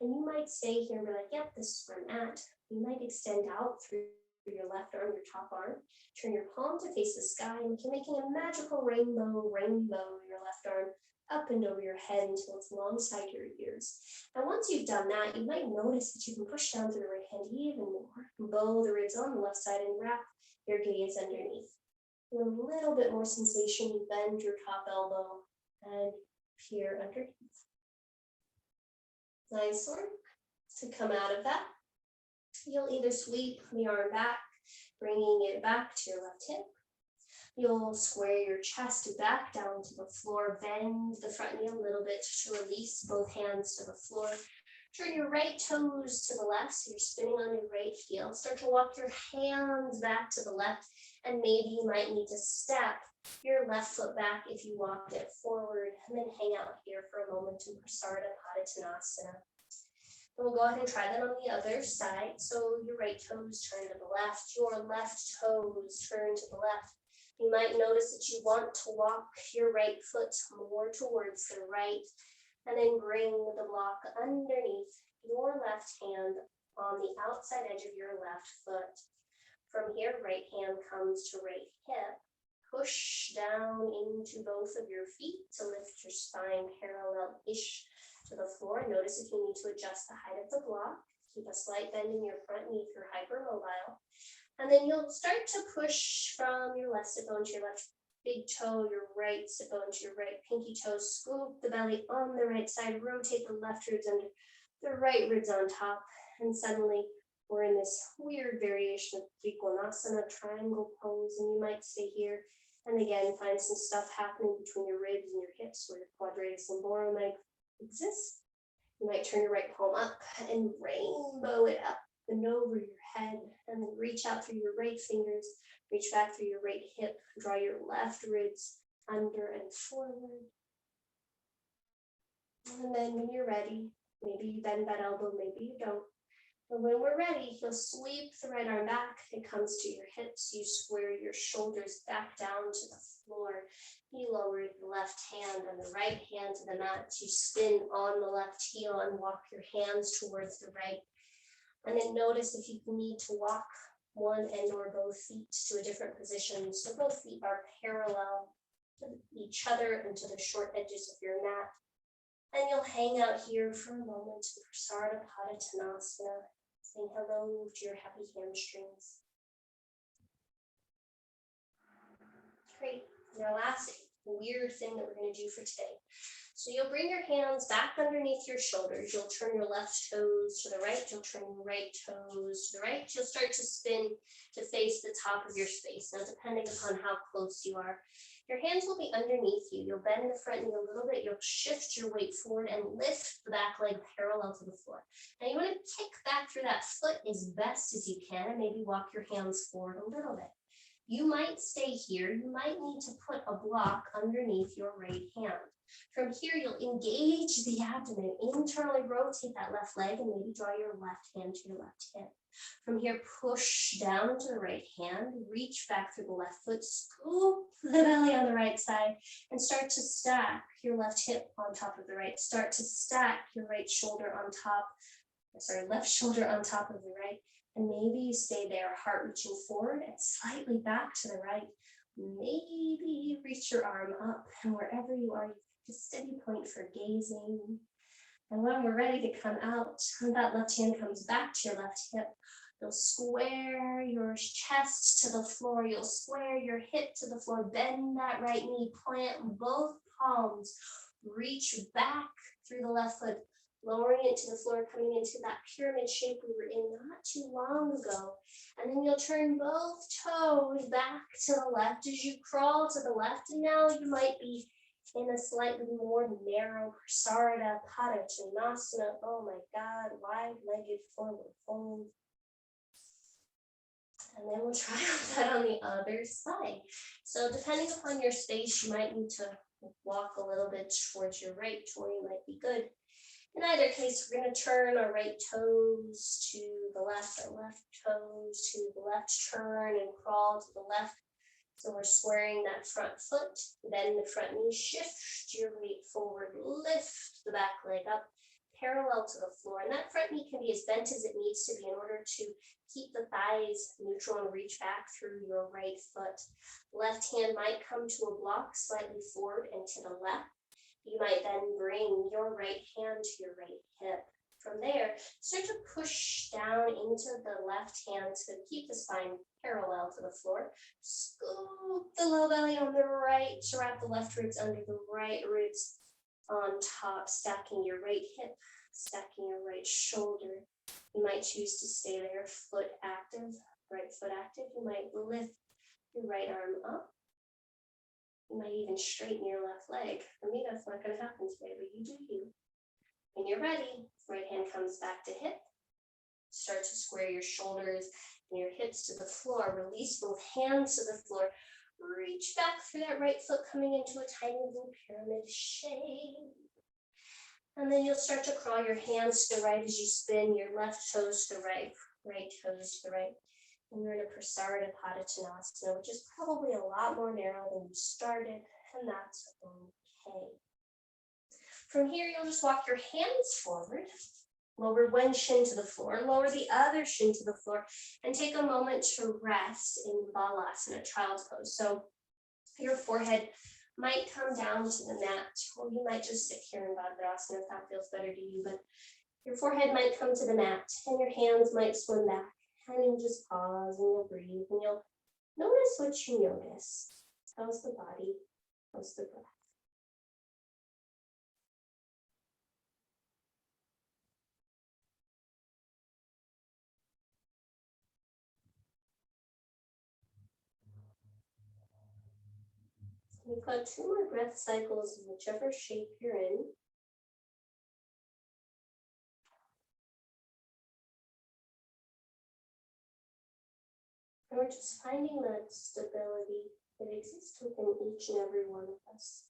And you might stay here and be like, yep, this is where I'm at. You might extend out through your left arm, your top arm. Turn your palm to face the sky, and you're making a magical rainbow your left arm up and over your head until it's alongside your ears. And once you've done that, you might notice that you can push down through the right hand even more. Bow the ribs on the left side and wrap your gaze underneath. With a little bit more sensation, you bend your top elbow and peer underneath. Nice work. To come out of that, you'll either sweep the arm back, bringing it back to your left hip. You'll square your chest back down to the floor, bend the front knee a little bit to release both hands to the floor. Turn your right toes to the left, so you're spinning on your right heel. Start to walk your hands back to the left And maybe you might need to step your left foot back if you walked it forward, and then hang out here for a moment in Prasarita Padottanasana. And we'll go ahead and try that on the other side. So your right toes turn to the left, your left toes turn to the left. You might notice that you want to walk your right foot more towards the right, and then bring the block underneath your left hand on the outside edge of your left foot. From here, right hand comes to right hip. Push down into both of your feet to lift your spine parallel-ish to the floor. Notice if you need to adjust the height of the block. Keep a slight bend in your front knee if you're hypermobile. And then you'll start to push from your left sit bone to your left big toe, your right sit bone to your right pinky toe. Scoop the belly on the right side. Rotate the left ribs under, the right ribs on top. And suddenly we're in this weird variation of Trikonasana triangle pose, and you might stay here. And again, find some stuff happening between your ribs and your hips where your quadratus lumborum might exist. You might turn your right palm up and rainbow it up and over your head, and then reach out through your right fingers, reach back through your right hip, draw your left ribs under and forward. And then when you're ready, maybe you bend that elbow, maybe you don't. And when we're ready, you'll sweep the right arm back. It comes to your hips. You square your shoulders back down to the floor. You lower the left hand and the right hand to the mat. You spin on the left heel and walk your hands towards the right. And then notice if you need to walk one and or both feet to a different position. So both feet are parallel to each other and to the short edges of your mat. And you'll hang out here for a moment in Prasarita Padottanasana, saying hello to your happy hamstrings. Great. And our last weird thing that we're going to do for today. So you'll bring your hands back underneath your shoulders. You'll turn your left toes to the right. You'll turn your right toes to the right. You'll start to spin to face the top of your space. Now, depending upon how close you are, your hands will be underneath you. You'll bend the front knee a little bit. You'll shift your weight forward and lift the back leg parallel to the floor. Now, you want to kick back through that foot as best as you can, and maybe walk your hands forward a little bit. You might stay here. You might need to put a block underneath your right hand. From here, you'll engage the abdomen, internally rotate that left leg, and maybe draw your left hand to your left hip. From here, push down into the right hand, reach back through the left foot, scoop the belly on the right side, and start to stack your left hip on top of the right. Start to stack your right shoulder on top, left shoulder on top of the right. And maybe you stay there, heart reaching forward and slightly back to the right. Maybe reach your arm up, and wherever you are, a steady point for gazing. And when we're ready to come out, that left hand comes back to your left hip. You'll square your chest to the floor. You'll square your hip to the floor. Bend that right knee. Plant both palms. Reach back through the left foot, lowering it to the floor, coming into that pyramid shape we were in not too long ago. And then you'll turn both toes back to the left as you crawl to the left. And now you might be in a slightly more narrow Prasarita Padottanasana. Oh my God, wide-legged forward fold. And then we'll try that on the other side. So depending upon your space, you might need to walk a little bit towards your right, or you might be good. In either case, we're going to turn our right toes to the left, our left toes to the left, turn and crawl to the left. So we're squaring that front foot, bend the front knee, shift your weight forward, lift the back leg up parallel to the floor. And that front knee can be as bent as it needs to be in order to keep the thighs neutral and reach back through your right foot. Left hand might come to a block slightly forward and to the left. You might then bring your right hand to your right hip. From there, start to push down into the left hand to keep the spine parallel to the floor. Scoop the low belly on the right to wrap the left ribs under the right ribs on top, stacking your right hip, stacking your right shoulder. You might choose to stay there, foot active, right foot active. You might lift your right arm up. You might even straighten your left leg. For me, that's not going to happen today, but you do you. When you're ready, right hand comes back to hip. Start to square your shoulders, and your hips to the floor. Release both hands to the floor. Reach back through that right foot, coming into a tiny little pyramid shape. And then you'll start to crawl your hands to the right as you spin your left toes to the right, right toes to the right. And you're in a Prasarita Padottanasana, which is probably a lot more narrow than you started, and that's okay. From here, you'll just walk your hands forward, lower one shin to the floor, lower the other shin to the floor, and take a moment to rest in Balasana, child's pose. So your forehead might come down to the mat, or you might just sit here in Bhadrasana if that feels better to you, but your forehead might come to the mat, and your hands might swim back, and you'll just pause, and you'll breathe, and you'll notice what you notice. How's the body? How's the breath? We've got 2 more breath cycles in whichever shape you're in. And we're just finding that stability that exists within each and every one of us.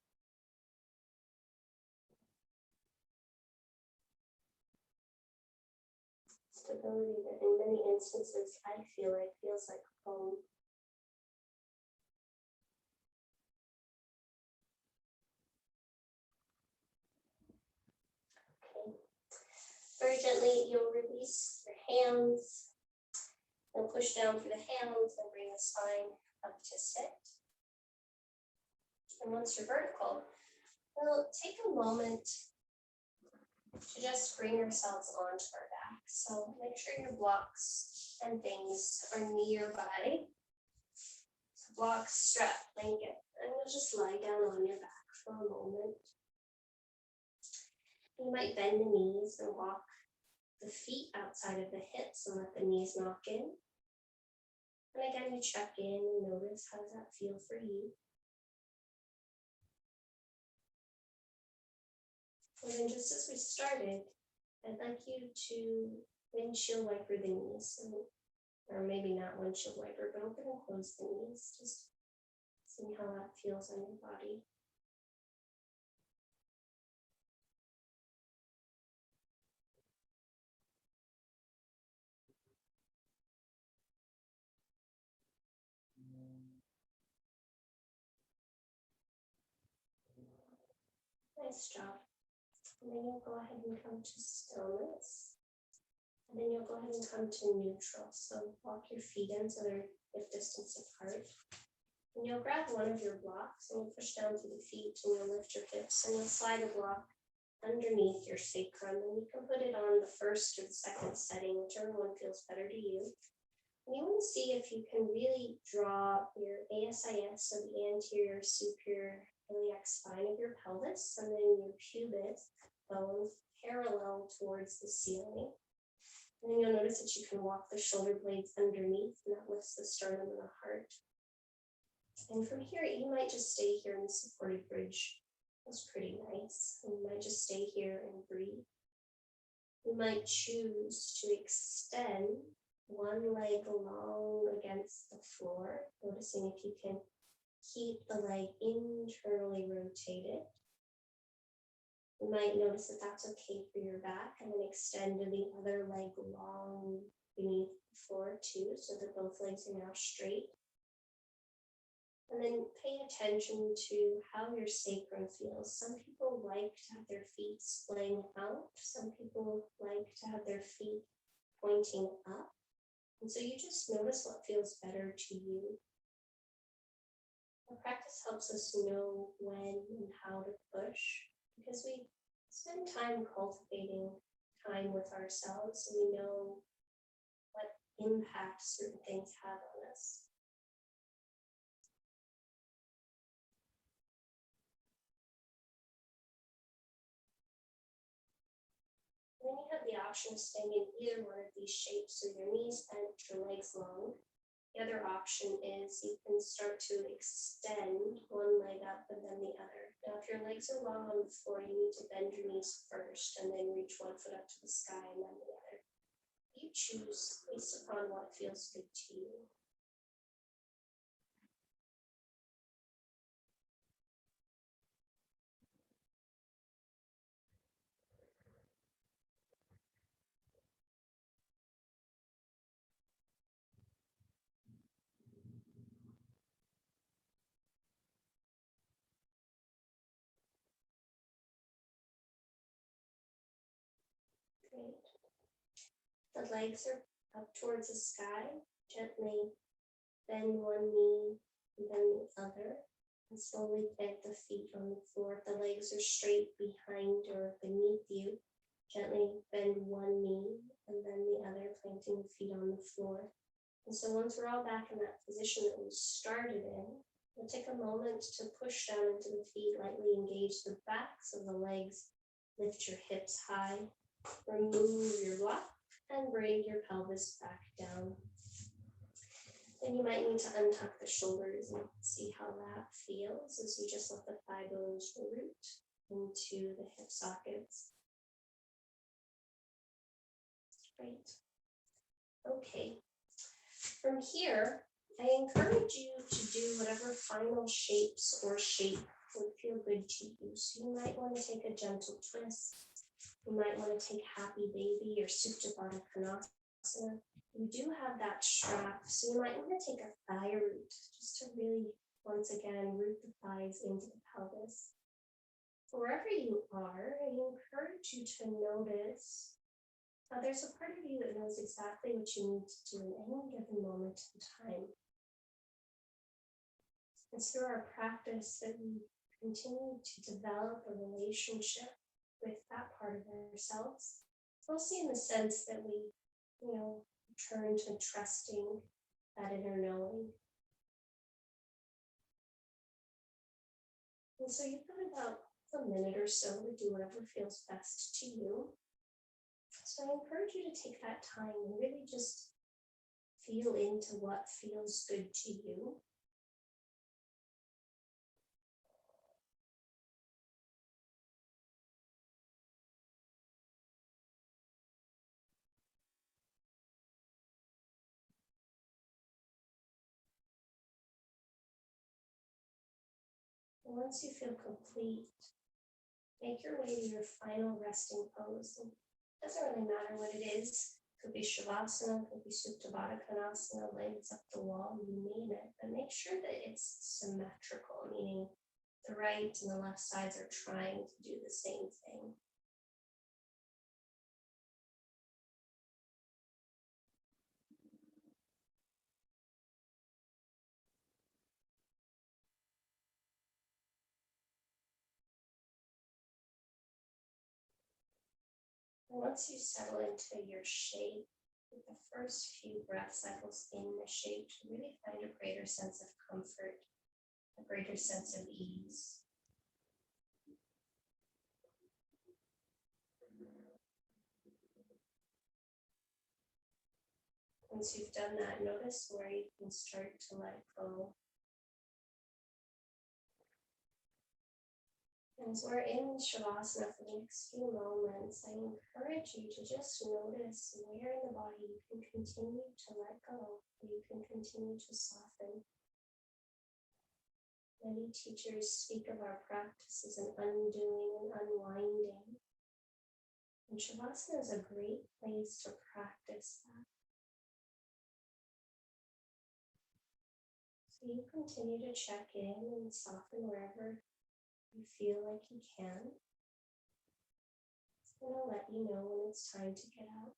Stability that in many instances I feel like feels like home. Okay. Very gently, you'll release your hands and push down through the hands and bring the spine up to sit. And once you're vertical, we'll take a moment to just bring yourselves onto our back. So make sure your blocks and things are nearby. So blocks, strap, blanket, and you'll just lie down on your back for a moment. You might bend the knees and walk the feet outside of the hips and let the knees knock in. And again, you check in and notice how does that feel for you. And then just as we started, I'd like you to windshield wiper the knees, or maybe not windshield wiper, but open and close the knees. Just seeing how that feels on your body. Nice job. And then you'll go ahead and come to stillness. And then you'll go ahead and come to neutral. So walk your feet in so they're hip distance apart. And you'll grab one of your blocks and you'll push down through the feet and you'll lift your hips and you'll slide a block underneath your sacrum. And you can put it on the first or the second setting, whichever one feels better to you. And you want to see if you can really draw your ASIS, so the anterior superior iliac spine of your pelvis, and then your pubis bone parallel towards the ceiling. And then you'll notice that you can walk the shoulder blades underneath, and that lifts the sternum and the heart. And from here, you might just stay here in the supported bridge. That's pretty nice. And you might just stay here and breathe. You might choose to extend one leg long against the floor, noticing if you can keep the leg internally rotated. You might notice that that's okay for your back, and then extend the other leg long beneath the floor too, so that both legs are now straight. And then pay attention to how your sacrum feels. Some people like to have their feet splaying out. Some people like to have their feet pointing up. And so you just notice what feels better to you. Our practice helps us know when and how to push, because we spend time cultivating time with ourselves, so we know what impact certain things have on us. Then you have the option of staying in either one of these shapes, so your knees bent, your legs long. The other option is you can start to extend one leg up and then the other. Now, if your legs are long on the floor, you need to bend your knees first and then reach one foot up to the sky and then the other. You you choose based upon what feels good to you. Great. The legs are up towards the sky. Gently bend one knee and then the other. And slowly plant the feet on the floor. If the legs are straight behind or beneath you, gently bend one knee and then the other, planting the feet on the floor. And so once we're all back in that position that we started in, we'll take a moment to push down into the feet, lightly engage the backs of the legs, lift your hips high, remove your block, and bring your pelvis back down. Then you might need to untuck the shoulders and see how that feels as you just let the thigh bones root into the hip sockets. Great. Okay. From here, I encourage you to do whatever final shapes or shape would feel good to you. So you might want to take a gentle twist. You might want to take happy baby or supta baddha konasana. You do have that strap, so you might want to take a thigh root just to really, once again, root the thighs into the pelvis. Wherever you are, I encourage you to notice how there's a part of you that knows exactly what you need to do in any given moment in time. It's through our practice that we continue to develop a relationship with that part of ourselves, mostly in the sense that we, turn to trusting that inner knowing. And so you've got about a minute or so to do whatever feels best to you. So I encourage you to take that time and really just feel into what feels good to you. And once you feel complete, make your way to your final resting pose. And it doesn't really matter what it is. It could be Shavasana, it could be Supta Baddha Konasana, legs up the wall, you name it. But make sure that it's symmetrical, meaning the right and the left sides are trying to do the same thing. And once you settle into your shape, with the first few breath cycles in the shape, to really find a greater sense of comfort, a greater sense of ease. Once you've done that, notice where you can start to let go. And as we're in Shavasana for the next few moments, I encourage you to just notice where in the body you can continue to let go, where you can continue to soften. Many teachers speak of our practice as an undoing and unwinding. And Shavasana is a great place to practice that. So you continue to check in and soften wherever you feel like you can. It's going to let you know when it's time to get out.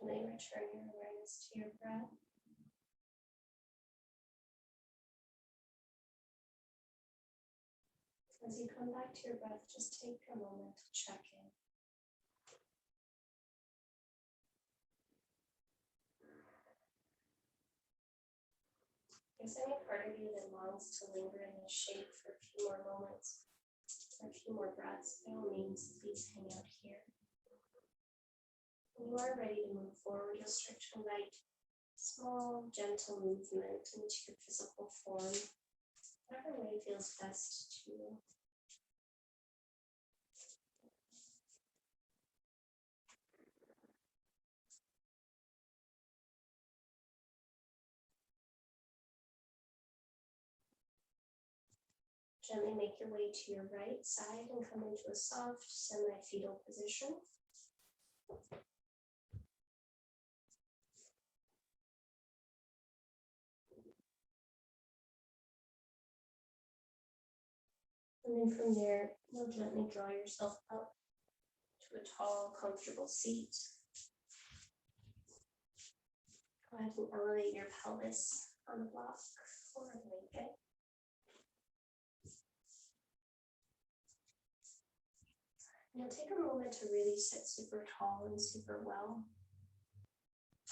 Gently return your awareness to your breath. As you come back to your breath, just take a moment to check in. If there's any part of you that longs to linger in this shape for a few more moments, or a few more breaths, by all means, please hang out here. When you are ready to move forward, you'll start to light small, gentle movement into your physical form, whatever way feels best to you. Gently make your way to your right side and come into a soft semi-fetal position. And then from there, you'll gently draw yourself up to a tall, comfortable seat. Go ahead and elevate your pelvis on a block or a blanket. And you'll take a moment to really sit super tall and super well.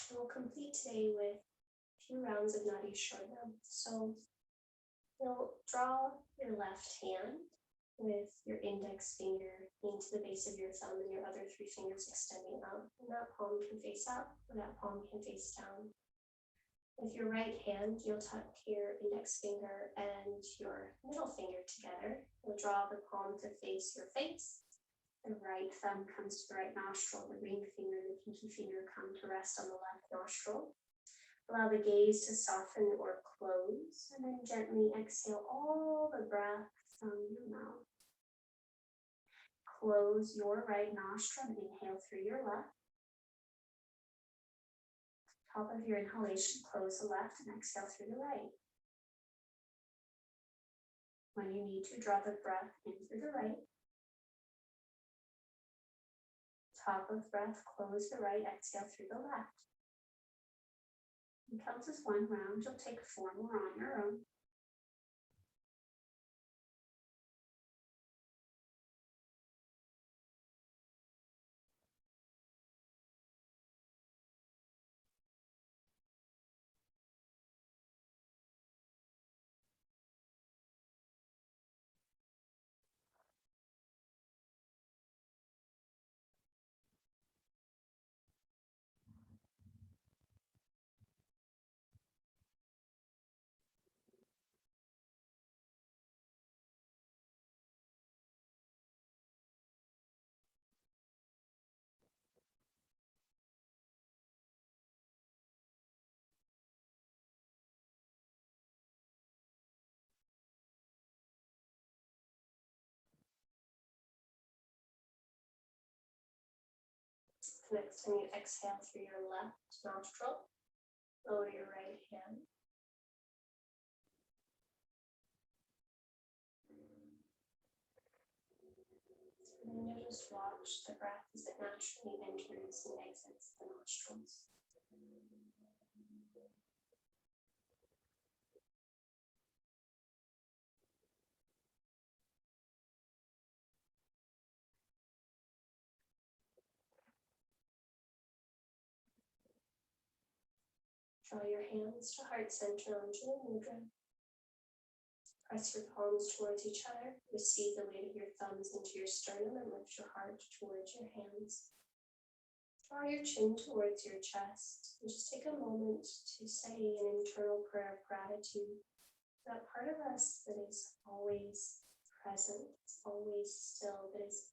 And we'll complete today with a few rounds of Nadi Shodhana. So you'll draw your left hand with your index finger into the base of your thumb and your other three fingers extending up. And that palm can face up or that palm can face down. With your right hand, you'll tuck your index finger and your middle finger together. You'll draw the palm to face your face. The right thumb comes to the right nostril. The ring finger and the pinky finger come to rest on the left nostril. Allow the gaze to soften or close, and then gently exhale all the breath from your mouth. Close your right nostril and inhale through your left. Top of your inhalation, close the left and exhale through the right. When you need to, draw the breath in through the right. Top of breath, close the right, exhale through the left. It counts as one round. You'll take 4 more on your own. Next time you exhale through your left nostril, lower your right hand. And then you'll just watch the breath as it naturally enters and exits the nostrils. Draw your hands to heart center on Anjali Mudra. Press your palms towards each other. Receive the weight of your thumbs into your sternum and lift your heart towards your hands. Draw your chin towards your chest. And just take a moment to say an internal prayer of gratitude for that part of us that is always present, is always still, that is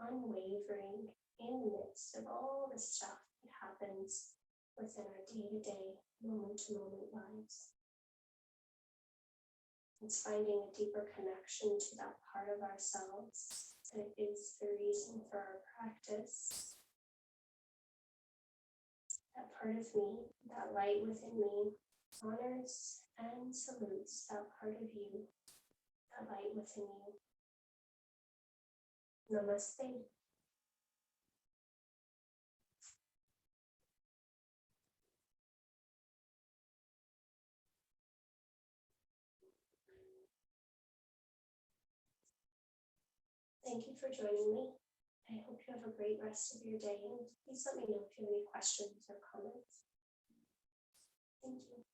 unwavering in the midst of all the stuff that happens within our day-to-day, moment-to-moment lives. It's finding a deeper connection to that part of ourselves that is the reason for our practice. That part of me, that light within me, honors and salutes that part of you, that light within you. Namaste. thank you for joining me. I hope you have a great rest of your day, and please let me know if you have any questions or comments. Thank you.